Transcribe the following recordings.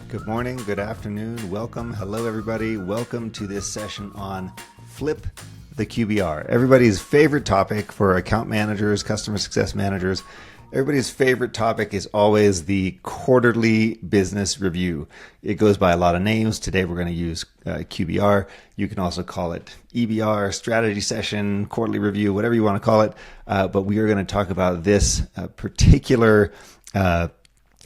Good morning, good afternoon, welcome, hello everybody. Welcome to this session on Flip the QBR. Everybody's favorite topic for account managers, customer success managers. Everybody's favorite topic is always the quarterly business review. It goes by a lot of names. Today we're going to use QBR. You can also call it EBR, strategy session, quarterly review, whatever you want to call it. But we are going to talk about this particular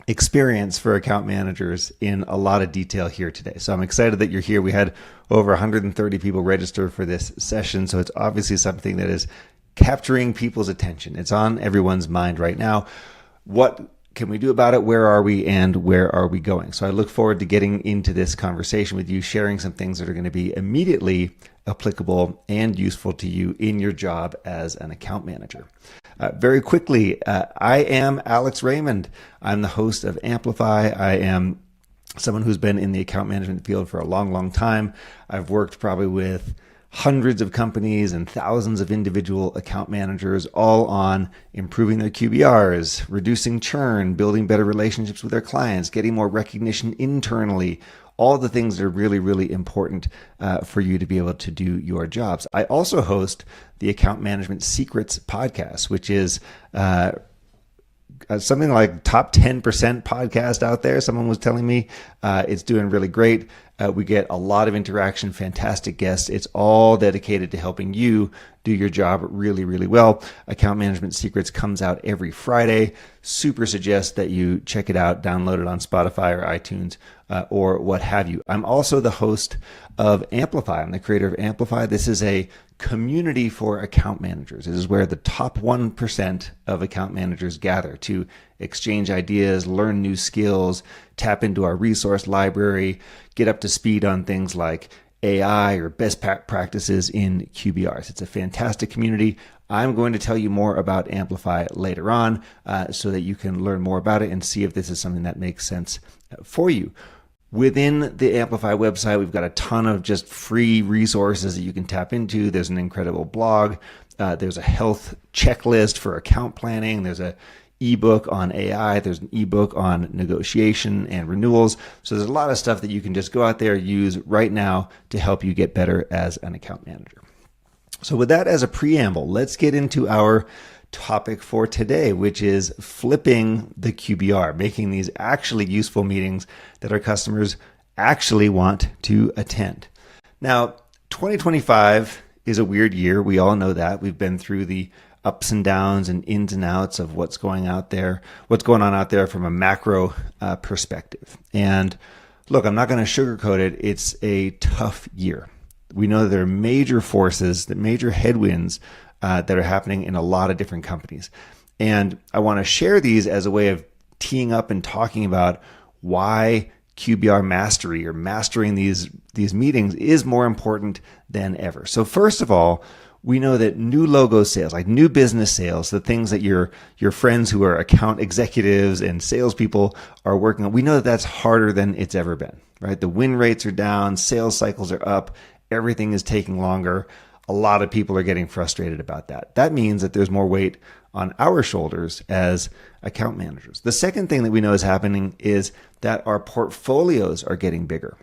experience for account managers in a lot of detail here today. So I'm excited that you're here. We had over 130 people register for this session. So it's obviously something that is capturing people's attention. It's on everyone's mind right now. What can we do about it? Where are we and where are we going? So I look forward to getting into this conversation with you, sharing some things that are going to be immediately applicable and useful to you in your job as an account manager. Very quickly, I am Alex Raymond. I'm the host of AMplify. I am someone who's been in the account management field for a long, long time. I've worked probably with hundreds of companies and thousands of individual account managers, all on improving their QBRs, reducing churn, building better relationships with their clients, getting more recognition internally, all the things that are really, really important for you to be able to do your jobs. I also host the Account Management Secrets podcast, which is something like top 10% podcast out there. Someone was telling me it's doing really great. We get a lot of interaction, fantastic guests. It's all dedicated to helping you do your job really, really well. Account Management Secrets comes out every Friday. Super suggest that you check it out, download it on Spotify or iTunes or what have you. I'm also the host of AMplify. I'm the creator of AMplify. This is a community for account managers. This is where the top 1% of account managers gather to exchange ideas, learn new skills, tap into our resource library, get up to speed on things like AI or best practices in QBRs. It's a fantastic community. I'm going to tell you more about AMplify later on so that you can learn more about it and see if this is something that makes sense for you. Within the AMplify website, we've got a ton of just free resources that you can tap into. There's an incredible blog. There's a health checklist for account planning. There's a ebook on AI. There's an ebook on negotiation and renewals. So there's a lot of stuff that you can just go out there, use right now to help you get better as an account manager. So with that as a preamble, let's get into our topic for today, which is flipping the QBR, making these actually useful meetings that our customers actually want to attend. Now, 2025 is a weird year. We all know that. We've been through the ups and downs and ins and outs of what's going on out there from a macro perspective. And look, I'm not going to sugarcoat it. It's a tough year. We know that there are major forces, the major headwinds that are happening in a lot of different companies. And I want to share these as a way of teeing up and talking about why QBR mastery or mastering these meetings is more important than ever. So first of all, we know that new logo sales, like new business sales, the things that your friends who are account executives and salespeople are working on, we know that that's harder than it's ever been, right? The win rates are down, sales cycles are up, everything is taking longer. A lot of people are getting frustrated about that. That means that there's more weight on our shoulders as account managers. The second thing that we know is happening is that our portfolios are getting bigger.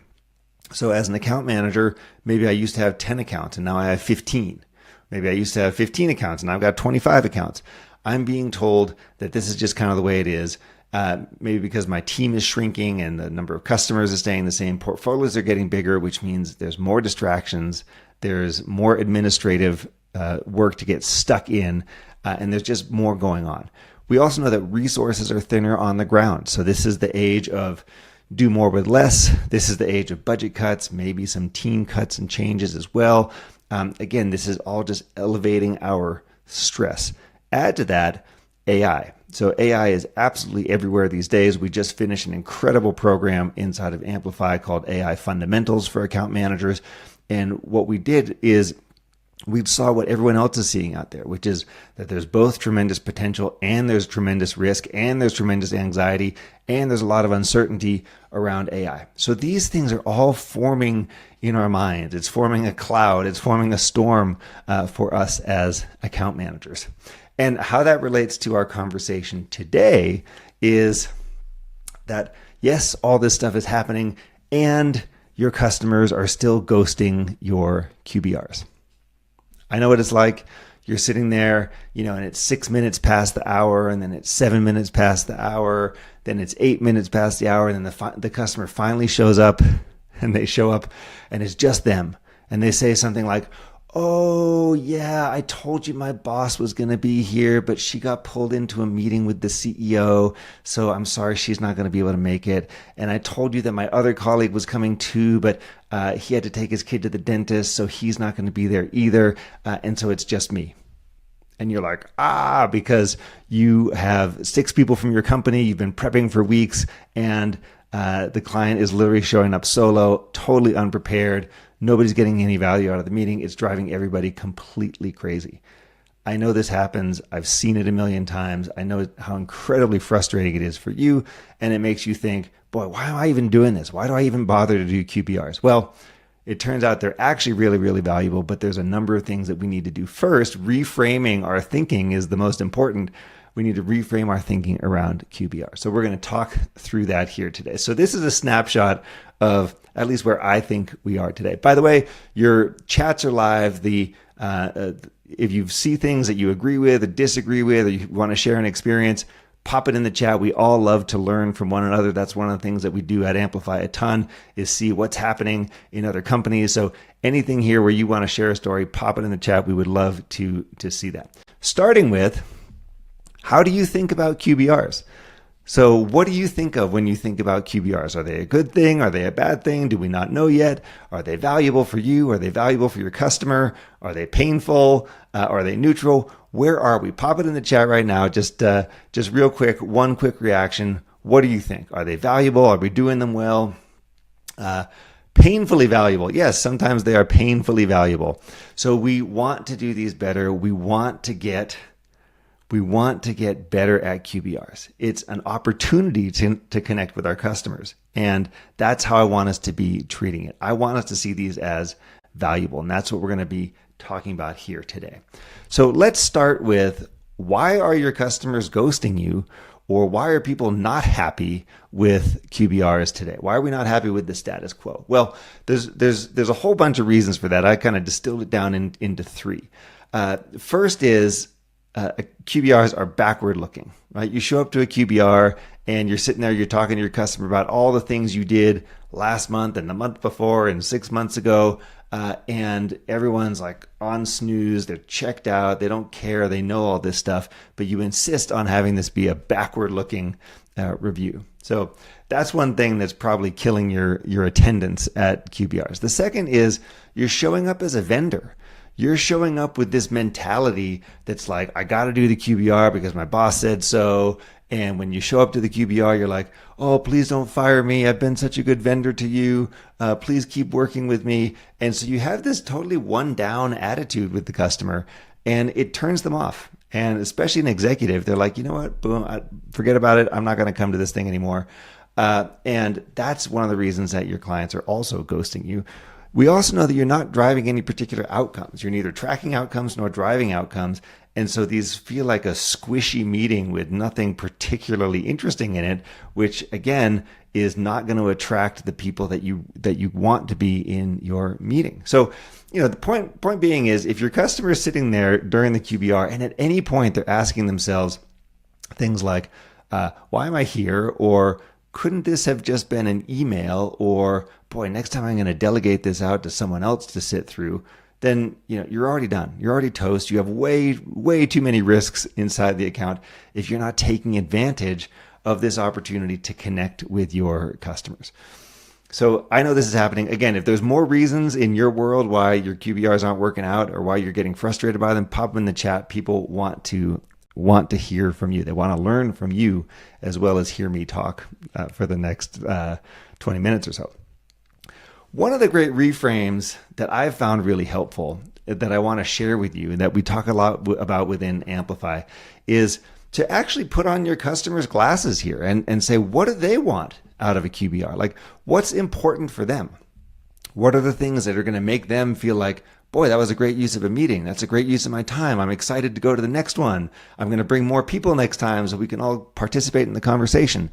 So as an account manager, maybe I used to have 10 accounts and now I have 15. Maybe I used to have 15 accounts and I've got 25 accounts. I'm being told that this is just kind of the way it is. Maybe because my team is shrinking and the number of customers is staying the same. Portfolios are getting bigger, which means there's more distractions. There's more administrative work to get stuck in, and there's just more going on. We also know that resources are thinner on the ground. So this is the age of do more with less. This is the age of budget cuts, maybe some team cuts and changes as well. Again, this is all just elevating our stress. Add to that AI. So AI is absolutely everywhere these days. We just finished an incredible program inside of AMplify called AI Fundamentals for Account Managers. And what we did is we saw what everyone else is seeing out there, which is that there's both tremendous potential and there's tremendous risk and there's tremendous anxiety and there's a lot of uncertainty around AI. So these things are all forming in our minds. It's forming a cloud. It's forming a storm for us as account managers. And how that relates to our conversation today is that yes, all this stuff is happening and your customers are still ghosting your QBRs. I know what it's like. You're sitting there, and it's 6 minutes past the hour, and then it's 7 minutes past the hour, then it's 8 minutes past the hour, and then the customer finally shows up, and they show up, and it's just them. And they say something like, "Oh, yeah, I told you my boss was going to be here, but she got pulled into a meeting with the CEO, so I'm sorry she's not going to be able to make it. And I told you that my other colleague was coming too, but he had to take his kid to the dentist, so he's not going to be there either, and so it's just me." And you're like, because you have 6 people from your company, you've been prepping for weeks, and the client is literally showing up solo, totally unprepared. Nobody's getting any value out of the meeting. It's driving everybody completely crazy. I know this happens. I've seen it a million times. I know how incredibly frustrating it is for you. And it makes you think, boy, why am I even doing this? Why do I even bother to do QBRs? Well, it turns out they're actually really, really valuable, but there's a number of things that we need to do. First, reframing our thinking is the most important. We need to reframe our thinking around QBR. So we're going to talk through that here today. So this is a snapshot of at least where I think we are today. By the way, your chats are live. If you see things that you agree with or disagree with, or you want to share an experience, pop it in the chat. We all love to learn from one another. That's one of the things that we do at AMplify a ton, is see what's happening in other companies. So anything here where you want to share a story, pop it in the chat. We would love to see that. Starting with, how do you think about QBRs? So what do you think of when you think about QBRs? Are they a good thing? Are they a bad thing? Do we not know yet? Are they valuable for you? Are they valuable for your customer? Are they painful? Are they neutral? Where are we? Pop it in the chat right now. Just real quick, one quick reaction. What do you think? Are they valuable? Are we doing them well? Painfully valuable. Yes, sometimes they are painfully valuable. So we want to do these better. We want to get better at QBRs. It's an opportunity to connect with our customers. And that's how I want us to be treating it. I want us to see these as valuable. And that's what we're going to be talking about here today. So let's start with, why are your customers ghosting you? Or why are people not happy with QBRs today? Why are we not happy with the status quo? Well, there's a whole bunch of reasons for that. I kind of distilled it down into 3. First is, QBRs are backward looking, right? You show up to a QBR and you're sitting there, you're talking to your customer about all the things you did last month and the month before and 6 months ago. And everyone's like on snooze, they're checked out, they don't care, they know all this stuff, but you insist on having this be a backward looking review. So that's one thing that's probably killing your attendance at QBRs. The second is, you're showing up as a vendor. You're showing up with this mentality that's like, I got to do the QBR because my boss said so. And when you show up to the QBR, you're like, oh, please don't fire me. I've been such a good vendor to you. Please keep working with me. And so you have this totally one down attitude with the customer, and it turns them off. And especially an executive, they're like, you know what? Boom, forget about it. I'm not going to come to this thing anymore. And that's one of the reasons that your clients are also ghosting you. We also know that you're not driving any particular outcomes. You're neither tracking outcomes nor driving outcomes. And so these feel like a squishy meeting with nothing particularly interesting in it, which again is not going to attract the people that you want to be in your meeting. So, the point being is, if your customer is sitting there during the QBR and at any point they're asking themselves things like, why am I here? Or couldn't this have just been an email? Or, boy, next time I'm going to delegate this out to someone else to sit through. Then, you're already done. You're already toast. You have way too many risks inside the account if you're not taking advantage of this opportunity to connect with your customers. So I know this is happening. Again, if there's more reasons in your world why your QBRs aren't working out or why you're getting frustrated by them, pop them in the chat. People want to hear from you. They want to learn from you as well as hear me talk for the next 20 minutes or so. One of the great reframes that I've found really helpful that I want to share with you and that we talk a lot about within AMplify is to actually put on your customers' glasses here and say, what do they want out of a QBR? Like, what's important for them? What are the things that are going to make them feel like, boy, that was a great use of a meeting. That's a great use of my time. I'm excited to go to the next one. I'm going to bring more people next time so we can all participate in the conversation.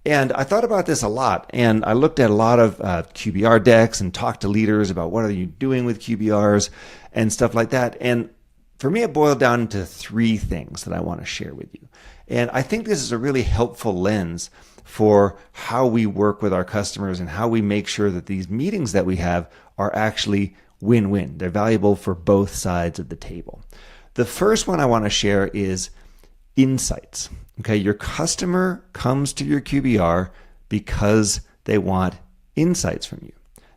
And I thought about this a lot, and I looked at a lot of QBR decks and talked to leaders about what are you doing with QBRs and stuff like that. And for me, it boiled down to 3 things that I want to share with you. And I think this is a really helpful lens for how we work with our customers and how we make sure that these meetings that we have are actually win-win. They're valuable for both sides of the table. The first one I want to share is insights. Okay, your customer comes to your QBR because they want insights from you.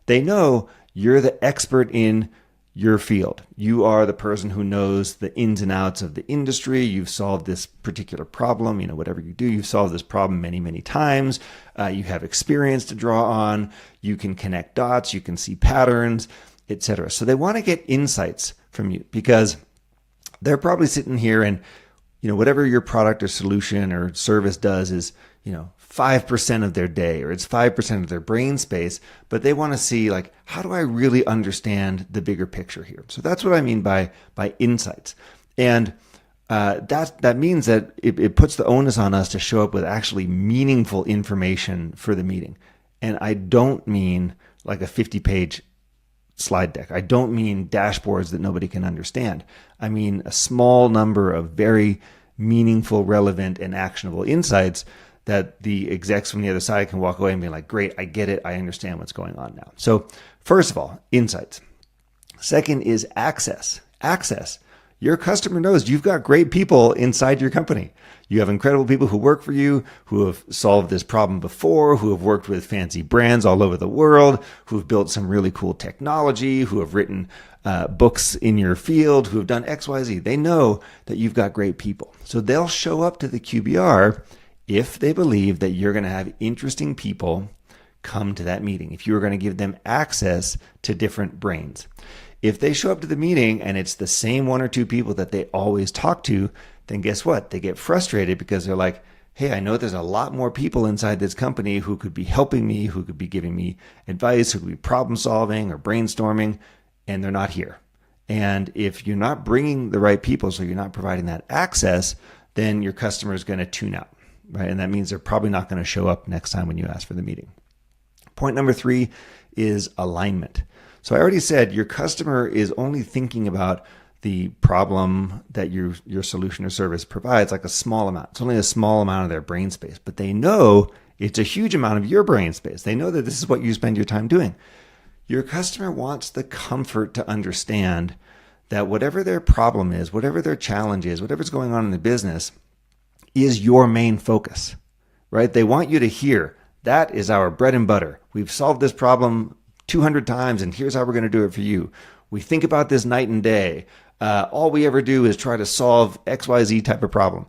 They know you're the expert in your field. You are the person who knows the ins and outs of the industry. You've solved this particular problem. Whatever you do, you've solved this problem many, many times. You have experience to draw on. You can connect dots. You can see patterns, etc. So they want to get insights from you because they're probably sitting here and whatever your product or solution or service does is 5% of their day, or it's 5% of their brain space, but they want to see, like, how do I really understand the bigger picture here? So that's what I mean by insights. And that means that it puts the onus on us to show up with actually meaningful information for the meeting. And I don't mean like a 50-page slide deck. I don't mean dashboards that nobody can understand. I mean a small number of very meaningful, relevant, and actionable insights that the execs from the other side can walk away and be like, great, I get it. I understand what's going on now. So first of all, insights. Second is access. Access. Your customer knows you've got great people inside your company. You have incredible people who work for you, who have solved this problem before, who have worked with fancy brands all over the world, who have built some really cool technology, who have written books in your field, who have done X, Y, Z. They know that you've got great people. So they'll show up to the QBR if they believe that you're going to have interesting people come to that meeting, if you're going to give them access to different brains. If they show up to the meeting and it's the same 1 or 2 people that they always talk to, then guess what? They get frustrated because they're like, hey, I know there's a lot more people inside this company who could be helping me, who could be giving me advice, who could be problem solving or brainstorming, and they're not here. And if you're not bringing the right people, so you're not providing that access, then your customer is going to tune out. Right? And that means they're probably not going to show up next time when you ask for the meeting. Point number 3 is alignment. So I already said your customer is only thinking about the problem that your solution or service provides like a small amount. It's only a small amount of their brain space, but they know it's a huge amount of your brain space. They know that this is what you spend your time doing. Your customer wants the comfort to understand that whatever their problem is, whatever their challenge is, whatever's going on in the business, is your main focus, right? They want you to hear, that is our bread and butter. We've solved this problem 200 times, and here's how we're going to do it for you. We think about this night and day. All we ever do is try to solve XYZ type of problem.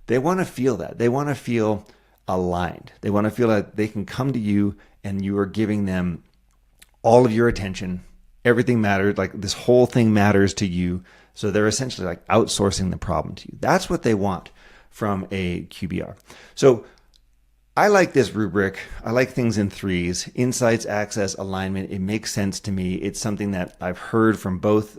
They want to feel that. They want to feel aligned. They want to feel like they can come to you and you are giving them all of your attention. Everything matters. Like this whole thing matters to you. So they're essentially like outsourcing the problem to you. That's what they want from a QBR. So I like this rubric. I like things in 3s: insights, access, alignment. It makes sense to me. It's something that I've heard from both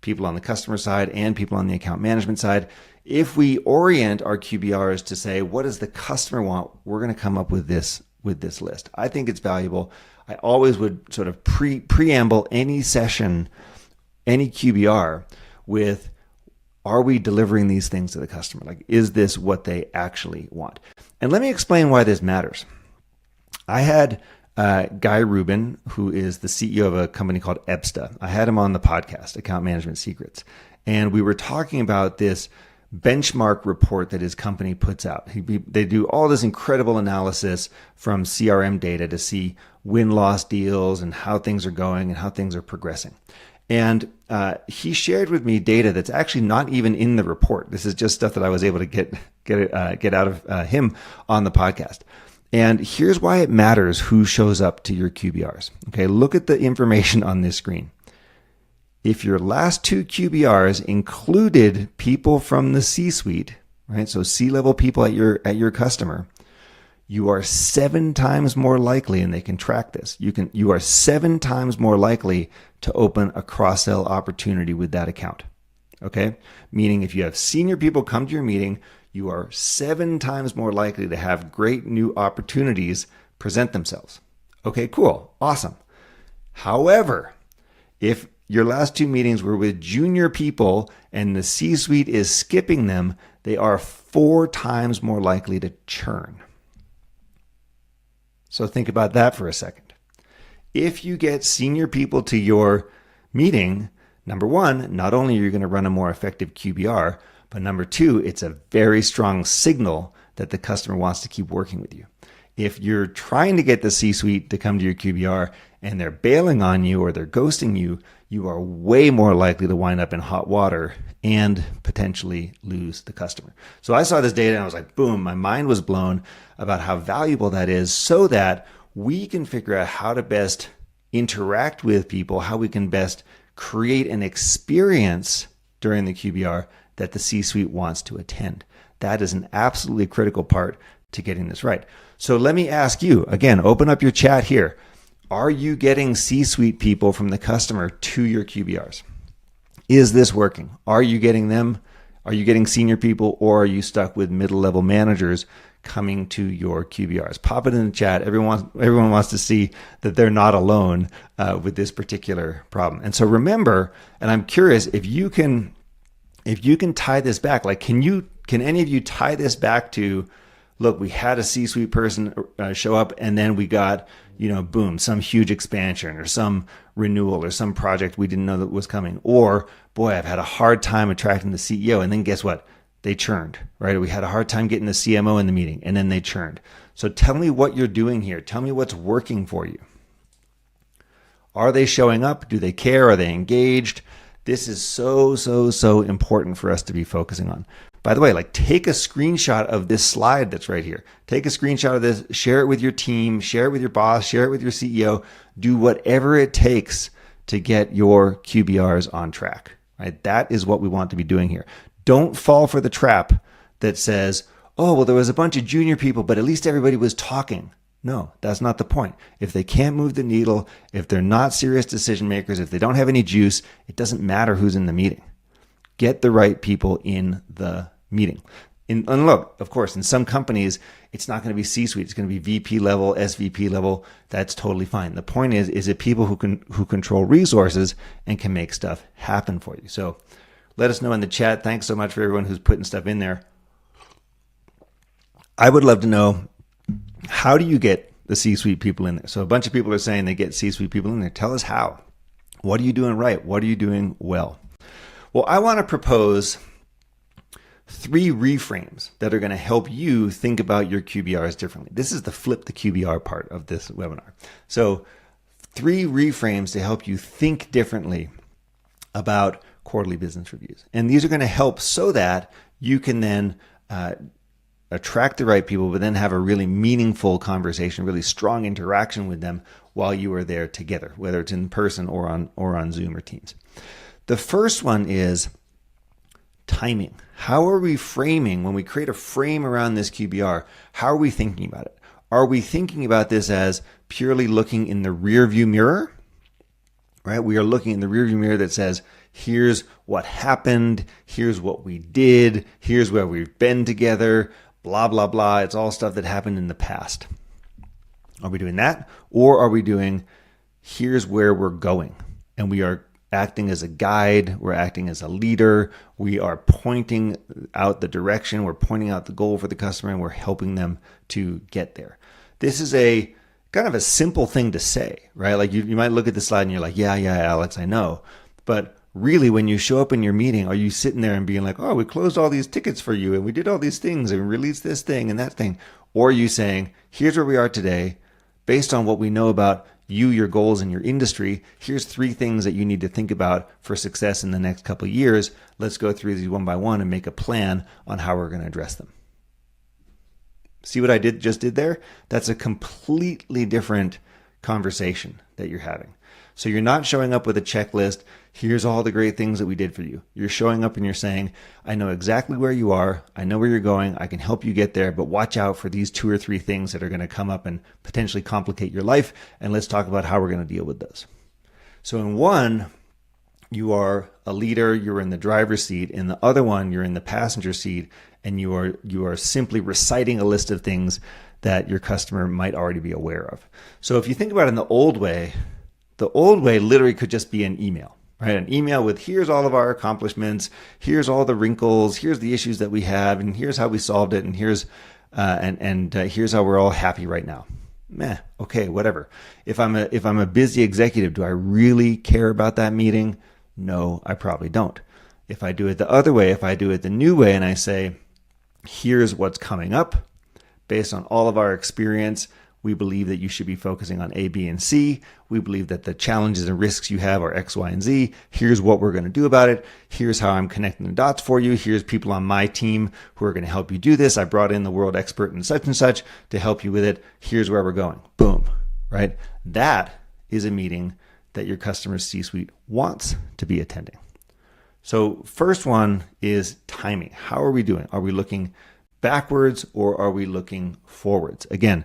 people on the customer side and people on the account management side. If we orient our QBRs to say, what does the customer want? We're going to come up with this list. I think it's valuable. I always would sort of preamble any session, any QBR with, are we delivering these things to the customer? Like, is this what they actually want? And let me explain why this matters. I had Guy Rubin, who is the CEO of a company called Ebsta. I had him on the podcast, Account Management Secrets. And we were talking about this benchmark report that his company puts out. They do all this incredible analysis from CRM data to see win-loss deals and how things are going and how things are progressing. And he shared with me data that's actually not even in the report. This is just stuff that I was able to get out of him on the podcast. And here's why it matters who shows up to your QBRs. Okay, look at the information on this screen. If your last 2 QBRs included people from the C-suite, right? So C-level people at your customer, you are 7 times more likely, and they can track this. You are 7 times more likely to open a cross-sell opportunity with that account. Okay? Meaning if you have senior people come to your meeting, you are 7 times more likely to have great new opportunities present themselves. Okay, cool. Awesome. However, if your last 2 meetings were with junior people and the C-suite is skipping them, they are 4 times more likely to churn. So think about that for a second. If you get senior people to your meeting, number one, not only are you going to run a more effective QBR, but number two, it's a very strong signal that the customer wants to keep working with you. If you're trying to get the C-suite to come to your QBR and they're bailing on you or they're ghosting you, you are way more likely to wind up in hot water and potentially lose the customer. So I saw this data and I was like, boom, my mind was blown about how valuable that is so that we can figure out how to best interact with people, how we can best create an experience during the QBR that the C-suite wants to attend. That is an absolutely critical part to getting this right. So let me ask you, again, open up your chat here. Are you getting C-suite people from the customer to your QBRs? Is this working? Are you getting them? Are you getting senior people, or are you stuck with middle-level managers coming to your QBRs? Pop it in the chat. Everyone wants to see that they're not alone with this particular problem. And so remember, and I'm curious if you can tie this back. Like, can any of you tie this back to, look, we had a C-suite person show up, and then we got, boom, some huge expansion or some renewal or some project we didn't know that was coming. Or, boy, I've had a hard time attracting the CEO. And then guess what? They churned, right? We had a hard time getting the CMO in the meeting, and then they churned. So tell me what you're doing here. Tell me what's working for you. Are they showing up? Do they care? Are they engaged? This is so important for us to be focusing on. By the way, take a screenshot of this slide that's right here. Take a screenshot of this, share it with your team, share it with your boss, share it with your CEO. Do whatever it takes to get your QBRs on track, right? That is what we want to be doing here. Don't fall for the trap that says, oh, well, there was a bunch of junior people, but at least everybody was talking. No, that's not the point. If they can't move the needle, if they're not serious decision makers, if they don't have any juice, it doesn't matter who's in the meeting. Get the right people in the meeting. And look, of course, in some companies, it's not going to be C-suite. It's going to be VP level, SVP level. That's totally fine. The point is it people who control resources and can make stuff happen for you. So let us know in the chat. Thanks so much for everyone who's putting stuff in there. I would love to know, how do you get the C-suite people in there? So a bunch of people are saying they get C-suite people in there. Tell us how. What are you doing right? What are you doing well? Well, I want to propose 3 reframes that are going to help you think about your QBRs differently. This is the flip the QBR part of this webinar. So 3 reframes to help you think differently about quarterly business reviews. And these are going to help so that you can then attract the right people, but then have a really meaningful conversation, really strong interaction with them while you are there together, whether it's in person or on Zoom or Teams. The first one is timing. How are we framing, when we create a frame around this QBR, how are we thinking about it? Are we thinking about this as purely looking in the rear view mirror? Right? We are looking in the rear view mirror that says, here's what happened, here's what we did, here's where we've been together, blah, blah, blah. It's all stuff that happened in the past. Are we doing that? Or are we doing, here's where we're going, and we are acting as a guide, we're acting as a leader, we are pointing out the direction, we're pointing out the goal for the customer, and we're helping them to get there. This is a kind of a simple thing to say, right? Like you might look at the slide and you're like, yeah, Alex, I know. But really, when you show up in your meeting, are you sitting there and being like, oh, we closed all these tickets for you and we did all these things and we released this thing and that thing? Or are you saying, here's where we are today, based on what we know about you, your goals, and your industry, here's 3 things that you need to think about for success in the next couple of years. Let's go through these one by one and make a plan on how we're going to address them. See what I just did there? That's a completely different conversation that you're having. So you're not showing up with a checklist. Here's all the great things that we did for you. You're showing up and you're saying, I know exactly where you are. I know where you're going. I can help you get there, but watch out for these 2 or 3 things that are going to come up and potentially complicate your life. And let's talk about how we're going to deal with those. So in one, you are a leader, you're in the driver's seat. In the other one, you're in the passenger seat and you are simply reciting a list of things that your customer might already be aware of. So if you think about it in the old way literally could just be an email, right? An email with here's all of our accomplishments, here's all the wrinkles, here's the issues that we have, and here's how we solved it, and here's here's how we're all happy right now. Okay, whatever. If I'm a busy executive, do I really care about that meeting? No, I probably don't. If I do it the other way, if I do it the new way and I say, here's what's coming up, based on all of our experience, we believe that you should be focusing on A, B, and C. We believe that the challenges and risks you have are X, Y, and Z. Here's what we're going to do about it. Here's how I'm connecting the dots for you. Here's people on my team who are going to help you do this. I brought in the world expert in such and such to help you with it. Here's where we're going. Boom, right? That is a meeting that your customer's C-suite wants to be attending. So first one is timing. How are we doing? Are we looking backwards or are we looking forwards? Again,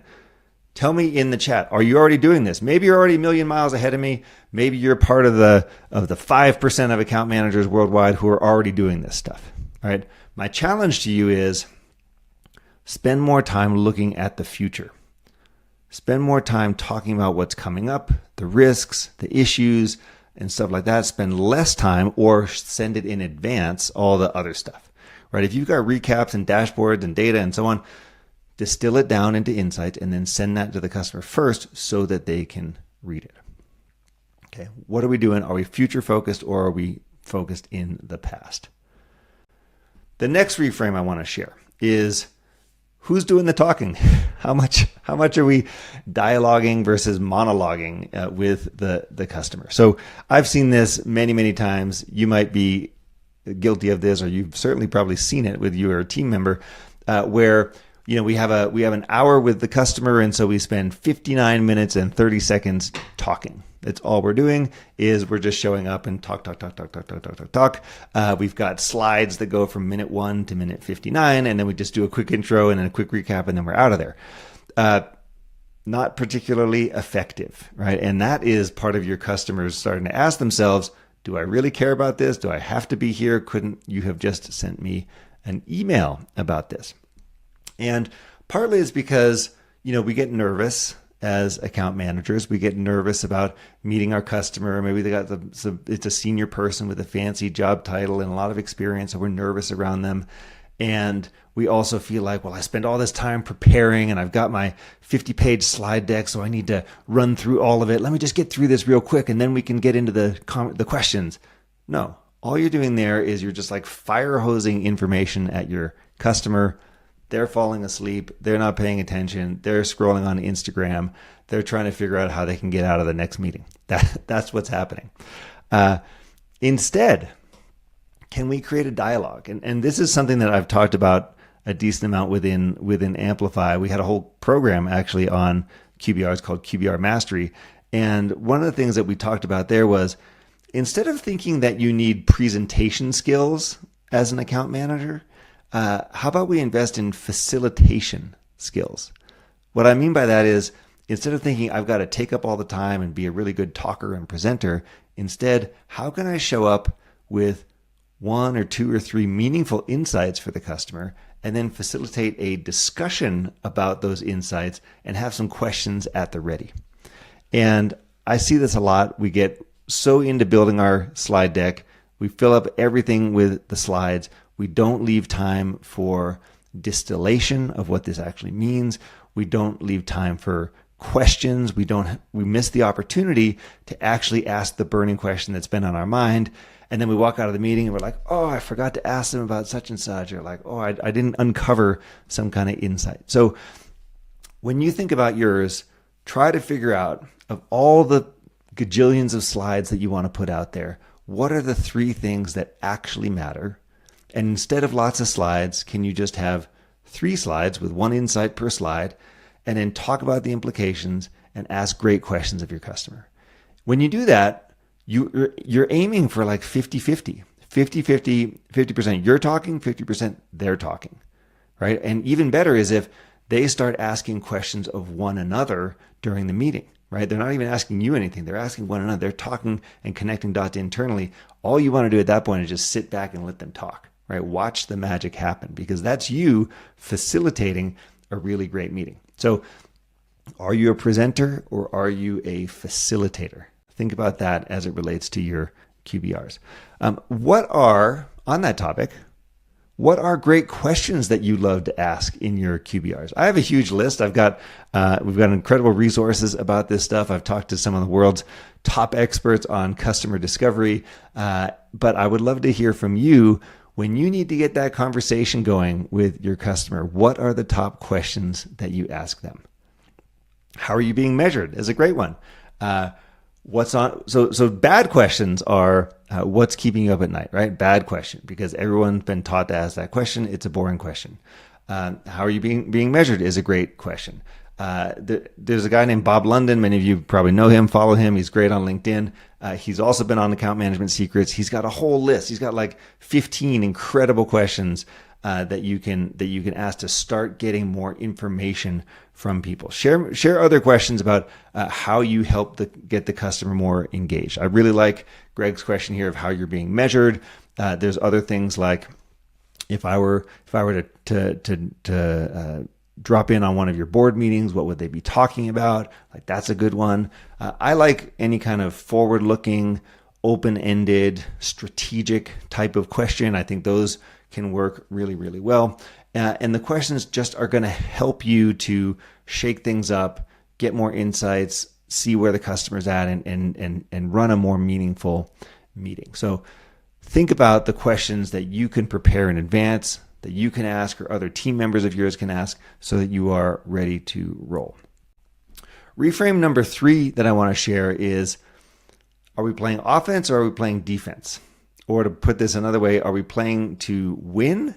tell me in the chat, are you already doing this? Maybe you're already a million miles ahead of me. Maybe you're part of the 5% of account managers worldwide who are already doing this stuff. All right. My challenge to you is spend more time looking at the future. Spend more time talking about what's coming up, the risks, the issues, and stuff like that. Spend less time or send it in advance, all the other stuff. Right? If you've got recaps and dashboards and data and so on, distill it down into insights and then send that to the customer first so that they can read it. Okay, what are we doing? Are we future focused or are we focused in the past? The next reframe I want to share is who's doing the talking? How much are we dialoguing versus monologuing with the customer? So I've seen this many, many times. You might be guilty of this, or you've certainly probably seen it with your team member, where we have an hour with the customer, and so we spend 59 minutes and 30 seconds talking. That's all we're doing is we're just showing up and talk. We've got slides that go from minute 1 to minute 59, and then we just do a quick intro and then a quick recap, and then we're out of there. Not particularly effective, right? And that is part of your customers starting to ask themselves, do I really care about this? Do I have to be here? Couldn't you have just sent me an email about this? And partly it's because, we get nervous as account managers. We get nervous about meeting our customer. Maybe it's a senior person with a fancy job title and a lot of experience, so we're nervous around them. And we also feel like, well, I spent all this time preparing and I've got my 50-page slide deck, so I need to run through all of it. Let me just get through this real quick and then we can get into the questions. No, all you're doing there is you're just like fire hosing information at your customer. They're falling asleep. They're not paying attention. They're scrolling on Instagram. They're trying to figure out how they can get out of the next meeting. That's what's happening. Instead, can we create a dialogue? And this is something that I've talked about a decent amount within AMplify. We had a whole program actually on QBRs called QBR Mastery. And one of the things that we talked about there was, instead of thinking that you need presentation skills as an account manager, how about we invest in facilitation skills? What I mean by that is, instead of thinking I've got to take up all the time and be a really good talker and presenter, instead, how can I show up with 1 or 2 or 3 meaningful insights for the customer and then facilitate a discussion about those insights and have some questions at the ready? And I see this a lot. We get so into building our slide deck. We fill up everything with the slides. We don't leave time for distillation of what this actually means. We don't leave time for questions. We miss the opportunity to actually ask the burning question that's been on our mind. And then we walk out of the meeting and we're like, oh, I forgot to ask them about such and such. Or like, oh, I didn't uncover some kind of insight. So when you think about yours, try to figure out, of all the gajillions of slides that you want to put out there, what are the 3 things that actually matter? And instead of lots of slides, can you just have 3 slides with 1 insight per slide, and then talk about the implications and ask great questions of your customer? When you do that, you're aiming for like 50-50, 50% you're talking, 50% they're talking, right? And even better is if they start asking questions of one another during the meeting, right? They're not even asking you anything. They're asking one another. They're talking and connecting dots internally. All you want to do at that point is just sit back and let them talk, right? Watch the magic happen, because that's you facilitating a really great meeting. So are you a presenter or are you a facilitator? Think about that as it relates to your QBRs. On that topic, what are great questions that you love to ask in your QBRs? I have a huge list. We've got incredible resources about this stuff. I've talked to some of the world's top experts on customer discovery, but I would love to hear from you. When you need to get that conversation going with your customer, what are the top questions that you ask them? How are you being measured is a great one. So bad questions are what's keeping you up at night, right? Bad question, because everyone's been taught to ask that question. It's a boring question. How are you being measured is a great question. There's a guy named Bob London. Many of you probably know him, follow him. He's great on LinkedIn. He's also been on Account Management Secrets. He's got a whole list. He's got like 15 incredible questions that you can ask to start getting more information from people. Share other questions about how you help get the customer more engaged. I really like Greg's question here of how you're being measured. There's other things like if I were to drop in on one of your board meetings, what would they be talking about? Like, that's a good one. I like any kind of forward-looking, open-ended, strategic type of question. I think those can work really, really well. And the questions just are going to help you to shake things up, get more insights, see where the customer's at, and run a more meaningful meeting. So think about the questions that you can prepare in advance, that you can ask or other team members of yours can ask, so that you are ready to roll. Reframe number 3 that I want to share is, are we playing offense or are we playing defense? Or to put this another way, are we playing to win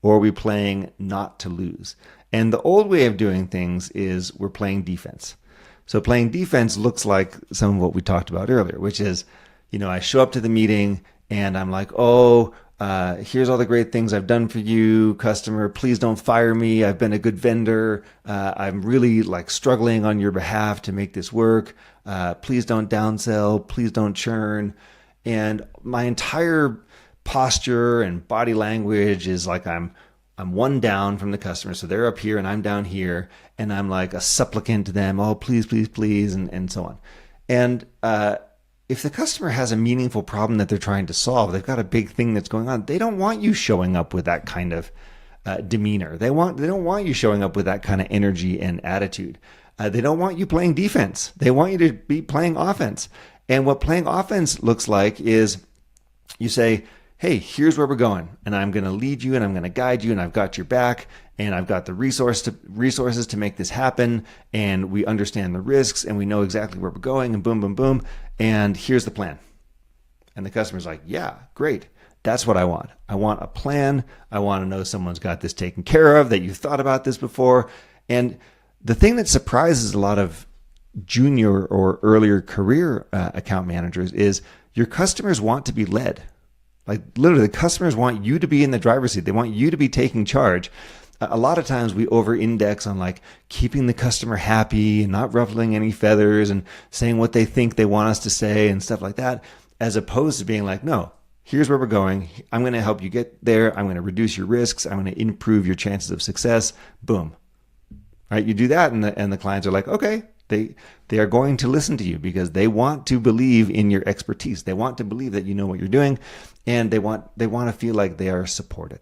or are we playing not to lose? And the old way of doing things is we're playing defense. So playing defense looks like some of what we talked about earlier, which is, I show up to the meeting and I'm like, here's all the great things I've done for you, customer. Please don't fire me. I've been a good vendor. I'm really struggling on your behalf to make this work. Please don't downsell. Please don't churn. And my entire posture and body language is like I'm one down from the customer. So they're up here and I'm down here, and I'm like a supplicant to them. Oh, please, please, please, and so on. And if the customer has a meaningful problem that they're trying to solve, they've got a big thing that's going on, they don't want you showing up with that kind of demeanor. They don't want you showing up with that kind of energy and attitude. They don't want you playing defense. They want you to be playing offense. And what playing offense looks like is you say, hey, here's where we're going, and I'm going to lead you and I'm going to guide you, and I've got your back, and I've got the resources to make this happen, and we understand the risks, and we know exactly where we're going, and boom, boom, boom, and here's the plan. And the customer's like, yeah, great. That's what I want. I want a plan. I want to know someone's got this taken care of, that you thought about this before. And the thing that surprises a lot of junior or earlier career account managers is your customers want to be led. Like, literally, the customers want you to be in the driver's seat. They want you to be taking charge. A lot of times we over-index on keeping the customer happy and not ruffling any feathers and saying what they think they want us to say and stuff like that, as opposed to being like, no, here's where we're going. I'm going to help you get there. I'm going to reduce your risks. I'm going to improve your chances of success. Boom. Right? You do that, and the clients are like, okay. They are going to listen to you because they want to believe in your expertise. They want to believe that you know what you're doing, and they want to feel like they are supported.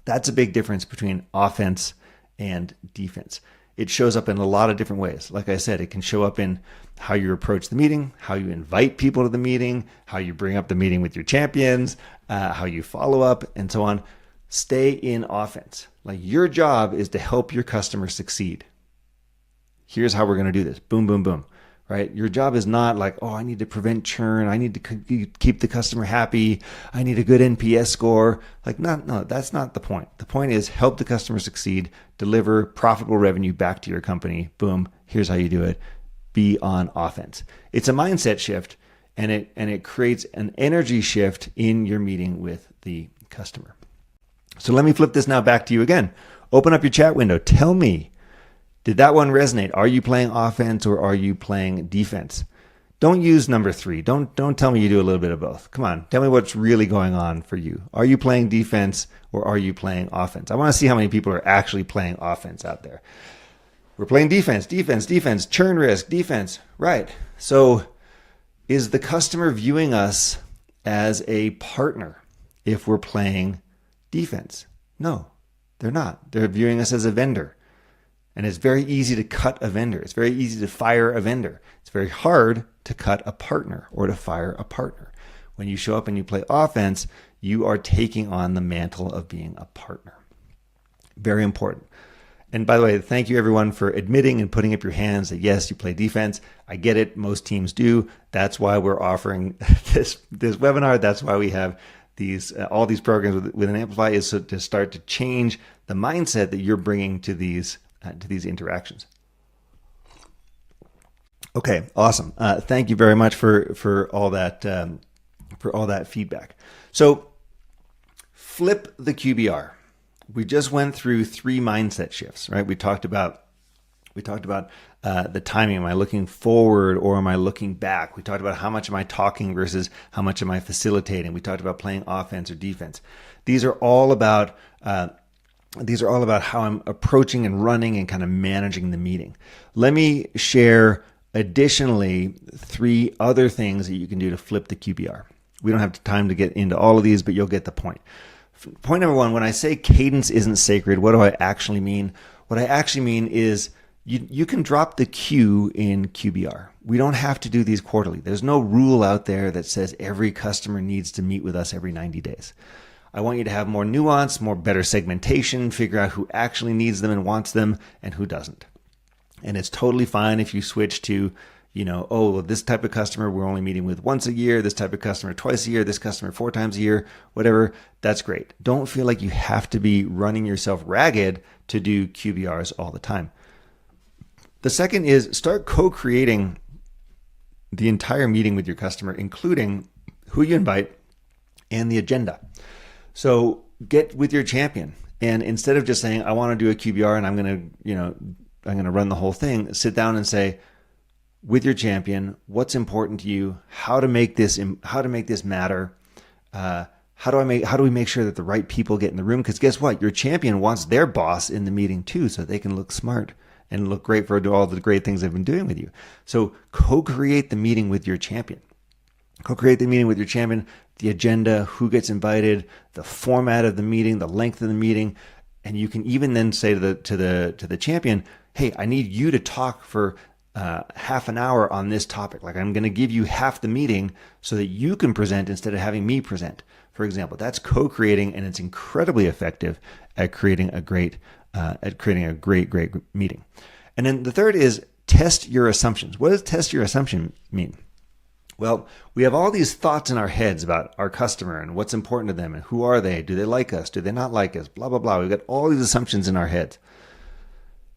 That's a big difference between offense and defense. It shows up in a lot of different ways. Like I said, it can show up in how you approach the meeting, how you invite people to the meeting, how you bring up the meeting with your champions, how you follow up, and so on. Stay in offense. Your job is to help your customer succeed. Here's how we're going to do this. Boom, boom, boom. Right? Your job is not I need to prevent churn. I need to keep the customer happy. I need a good NPS score. No, that's not the point. The point is help the customer succeed, deliver profitable revenue back to your company. Boom. Here's how you do it. Be on offense. It's a mindset shift, and it creates an energy shift in your meeting with the customer. So let me flip this now back to you again. Open up your chat window. Tell me, did that one resonate? Are you playing offense or are you playing defense? Don't use number 3. Don't tell me you do a little bit of both. Come on, tell me what's really going on for you. Are you playing defense or are you playing offense? I want to see how many people are actually playing offense out there. We're playing defense, churn risk, defense. Right. So is the customer viewing us as a partner if we're playing defense? No, they're not. They're viewing us as a vendor. And it's very easy to cut a vendor. It's very easy to fire a vendor. It's very hard to cut a partner or to fire a partner. When you show up and you play offense, you are taking on the mantle of being a partner. Very important. And by the way, thank you everyone for admitting and putting up your hands that yes, you play defense. I get it. Most teams do. That's why we're offering this webinar. That's why we have these all these programs with AMplify, is so to start to change the mindset that you're bringing to these interactions. Okay, awesome. Thank you very much for all that feedback. So flip the QBR. We just went through 3 mindset shifts, right? We talked about the timing. Am I looking forward or am I looking back? We talked about how much am I talking versus how much am I facilitating. We talked about playing offense or defense. These are all about how I'm approaching and running and kind of managing the meeting. Let me share additionally 3 other things that you can do to flip the QBR. We don't have time to get into all of these, but you'll get the point. Point number 1, when I say cadence isn't sacred, what do I actually mean? What I actually mean is you can drop the Q in QBR. We don't have to do these quarterly. There's no rule out there that says every customer needs to meet with us every 90 days. I want you to have more nuance, better segmentation, figure out who actually needs them and wants them and who doesn't. And it's totally fine if you switch to, this type of customer we're only meeting with once a year, this type of customer twice a year, this customer 4 times a year, whatever. That's great. Don't feel like you have to be running yourself ragged to do QBRs all the time. The second is start co-creating the entire meeting with your customer, including who you invite and the agenda. So get with your champion, and instead of just saying, I want to do a QBR and I'm going to run the whole thing, sit down and say, with your champion, what's important to you? How to make this matter? How do we make sure that the right people get in the room? Because guess what? Your champion wants their boss in the meeting too, so they can look smart and look great for all the great things they've been doing with you. So co-create the meeting with your champion. Co-create the meeting with your champion, the agenda, who gets invited, the format of the meeting, the length of the meeting, and you can even then say to the champion, hey, I need you to talk for half an hour on this topic. Like, I'm going to give you half the meeting so that you can present instead of having me present. For example, that's co-creating, and it's incredibly effective at creating a great meeting. And then the third is test your assumptions. What does test your assumption mean? Well, we have all these thoughts in our heads about our customer and what's important to them and who are they? Do they like us? Do they not like us? Blah, blah, blah. We've got all these assumptions in our heads.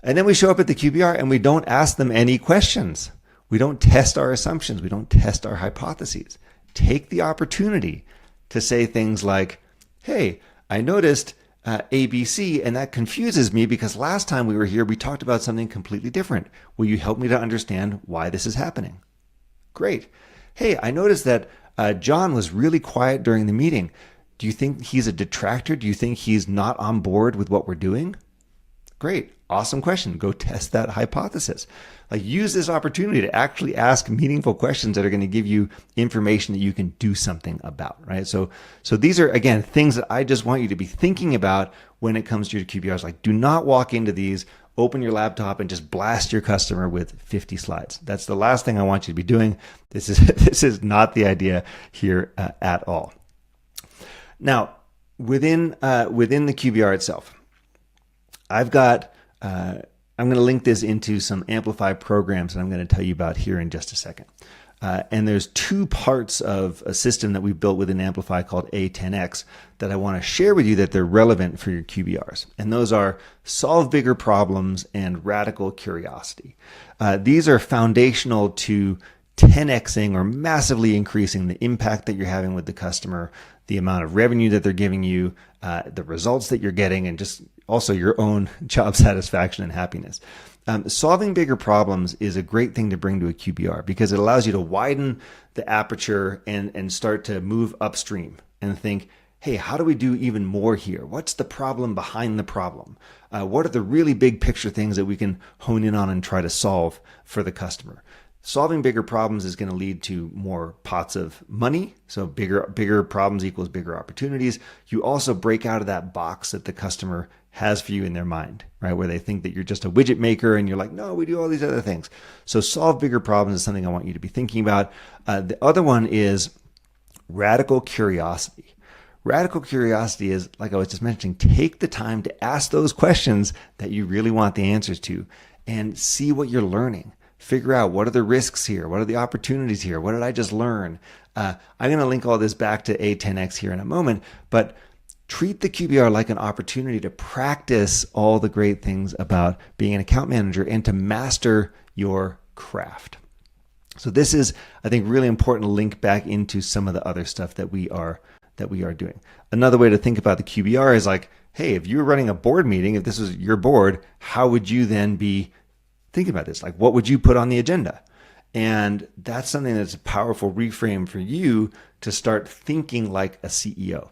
And then we show up at the QBR and we don't ask them any questions. We don't test our assumptions. We don't test our hypotheses. Take the opportunity to say things like, hey, I noticed ABC, and that confuses me because last time we were here, we talked about something completely different. Will you help me to understand why this is happening? Great. Hey, I noticed that John was really quiet during the meeting. Do you think he's a detractor? Do you think he's not on board with what we're doing? Great. Awesome question. Go test that hypothesis. Like, use this opportunity to actually ask meaningful questions that are going to give you information that you can do something about, right? So these are, again, things that I just want you to be thinking about when it comes to your QBRs. Like, do not walk into these, open your laptop and just blast your customer with 50 slides. That's the last thing I want you to be doing. This is not the idea here at all. Now, within the QBR itself, I'm going to link this into some AMplify programs that I'm going to tell you about here in just a second. And there's 2 parts of a system that we've built within AMplify called A10X that I want to share with you that they're relevant for your QBRs. And those are solve bigger problems and radical curiosity. These are foundational to 10xing or massively increasing the impact that you're having with the customer, the amount of revenue that they're giving you, the results that you're getting, and just also your own job satisfaction and happiness. Solving bigger problems is a great thing to bring to a QBR because it allows you to widen the aperture and start to move upstream and think, hey, how do we do even more here? What's the problem behind the problem? What are the really big picture things that we can hone in on and try to solve for the customer? Solving bigger problems is going to lead to more pots of money. So bigger problems equals bigger opportunities. You also break out of that box that the customer has for you in their mind, right? Where they think that you're just a widget maker and you're like, no, we do all these other things. So solve bigger problems is something I want you to be thinking about. The other one is radical curiosity. Radical curiosity is, like I was just mentioning, take the time to ask those questions that you really want the answers to and see what you're learning. Figure out what are the risks here? What are the opportunities here? What did I just learn? I'm going to link all this back to A10X here in a moment, but treat the QBR like an opportunity to practice all the great things about being an account manager and to master your craft. So this is, I think, really important to link back into some of the other stuff that we are doing. Another way to think about the QBR is like, hey, if you were running a board meeting, if this was your board, how would you then be thinking about this? Like, what would you put on the agenda? And that's something that's a powerful reframe for you to start thinking like a CEO,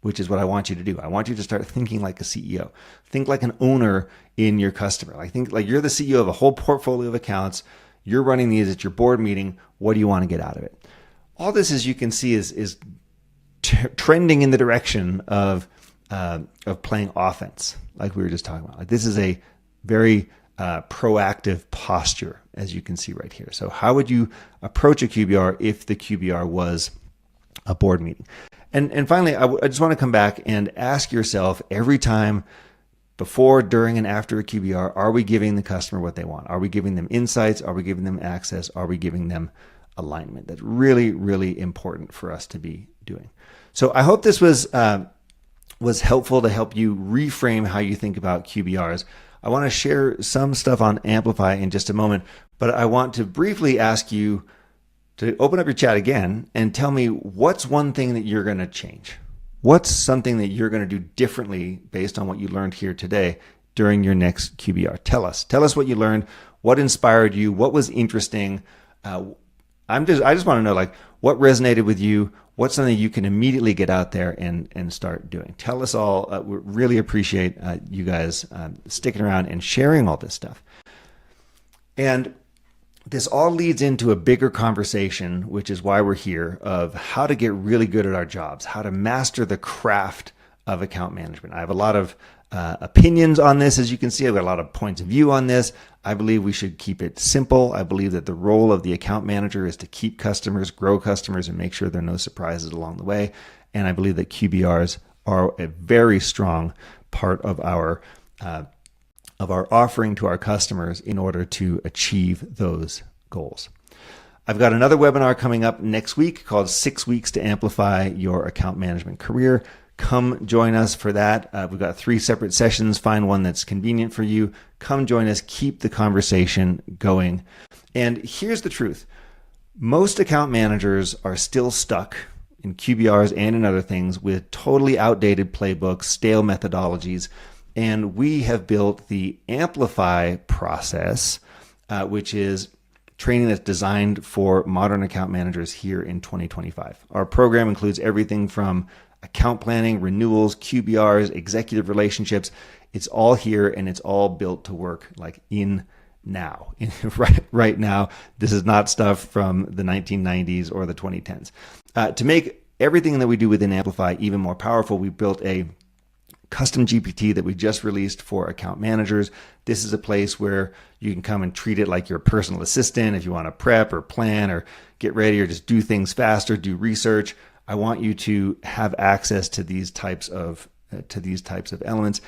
which is what I want you to do. I want you to start thinking like a CEO. Think like an owner in your customer. Like, think like you're the CEO of a whole portfolio of accounts. You're running these at your board meeting. What do you want to get out of it? All this, as you can see, is trending in the direction of playing offense, like we were just talking about. Like, this is a very proactive posture, as you can see right here. So how would you approach a QBR if the QBR was a board meeting? And finally, I just want to come back and ask yourself every time, before, during, and after a QBR, are we giving the customer what they want? Are we giving them insights? Are we giving them access? Are we giving them alignment? That's really, really important for us to be doing. So I hope this was helpful to help you reframe how you think about QBRs. I want to share some stuff on AMplify in just a moment, but I want to briefly ask you to open up your chat again and tell me what's one thing that you're going to change. What's something that you're going to do differently based on what you learned here today during your next QBR? Tell us what you learned, what inspired you, what was interesting. I just want to know, like, what resonated with you, what's something you can immediately get out there and start doing. Tell us all. We really appreciate you guys sticking around and sharing all this stuff. And this all leads into a bigger conversation, which is why we're here, of how to get really good at our jobs, how to master the craft of account management. I have a lot of opinions on this. As you can see, I've got a lot of points of view on this. I believe we should keep it simple. I believe that the role of the account manager is to keep customers, grow customers, and make sure there are no surprises along the way. And I believe that QBRs are a very strong part of our offering to our customers in order to achieve those goals. I've got another webinar coming up next week called 6 Weeks to Amplify Your Account Management Career. Come join us for that. We've got 3 separate sessions. Find one that's convenient for you. Come join us. Keep the conversation going. And here's the truth. Most account managers are still stuck in QBRs and in other things with totally outdated playbooks, stale methodologies. And we have built the AMplify process, which is training that's designed for modern account managers here in 2025. Our program includes everything from account planning, renewals, QBRs, executive relationships. It's all here, and it's all built to work like now. Right now. This is not stuff from the 1990s or the 2010s. To make everything that we do within AMplify even more powerful, we built a custom GPT that we just released for account managers. This is a place where you can come and treat it like your personal assistant if you want to prep or plan or get ready or just do things faster, do research. I want you to have access to these types of elements.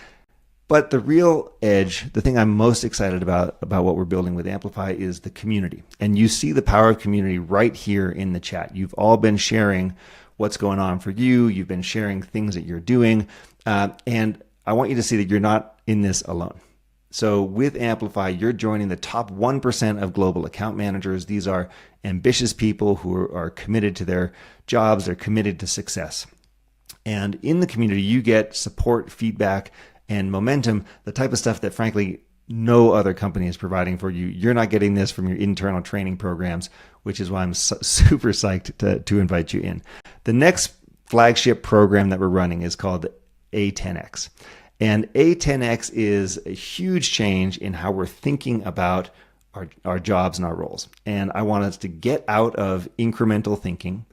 But the real edge, the thing I'm most excited about what we're building with AMplify is the community. And you see the power of community right here in the chat. You've all been sharing what's going on for you. You've been sharing things that you're doing. And I want you to see that you're not in this alone. So with AMplify, you're joining the top 1% of global account managers. These are ambitious people who are committed to their jobs. They're committed to success. And in the community, you get support, feedback, and momentum, the type of stuff that, frankly, no other company is providing for you. You're not getting this from your internal training programs, which is why I'm super psyched to invite you in. The next flagship program that we're running is called A10X. And A10X is a huge change in how we're thinking about our jobs and our roles. And I want us to get out of incremental thinking.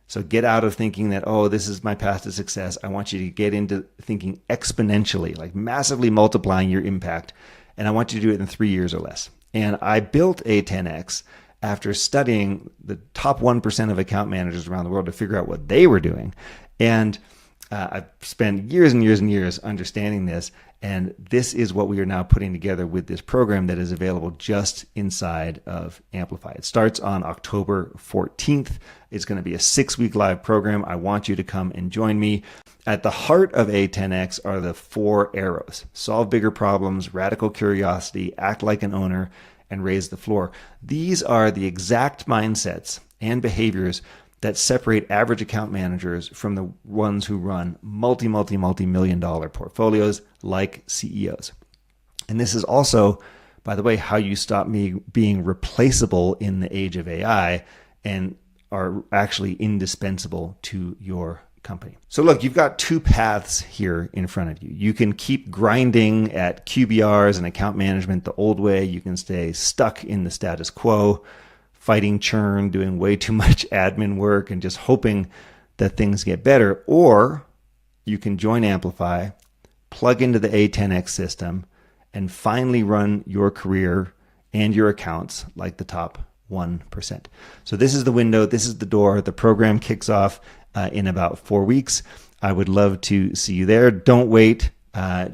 So get out of thinking that, oh, this is my path to success. I want you to get into thinking exponentially, like massively multiplying your impact. And I want you to do it in 3 years or less. And I built A10X after studying the top 1% of account managers around the world to figure out what they were doing. And I've spent years and years and years understanding this. And this is what we are now putting together with this program that is available just inside of AMplify. It starts on October 14th. It's going to be a 6-week live program. I want you to come and join me. At the heart of A10X are the 4 arrows: solve bigger problems, radical curiosity, act like an owner, and raise the floor. These are the exact mindsets and behaviors that separate average account managers from the ones who run multi-million dollar portfolios like CEOs. And this is also, by the way, how you stop being replaceable in the age of AI and are actually indispensable to your company. So look, you've got 2 paths here in front of you. You can keep grinding at QBRs and account management the old way. You can stay stuck in the status quo, fighting churn, doing way too much admin work and just hoping that things get better. Or you can join AMplify, plug into the A10X system, and finally run your career and your accounts like the top 1%. So this is the window, this is the door. The program kicks off in about 4 weeks. I would love to see you there. Don't wait.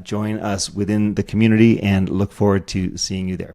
Join us within the community and look forward to seeing you there.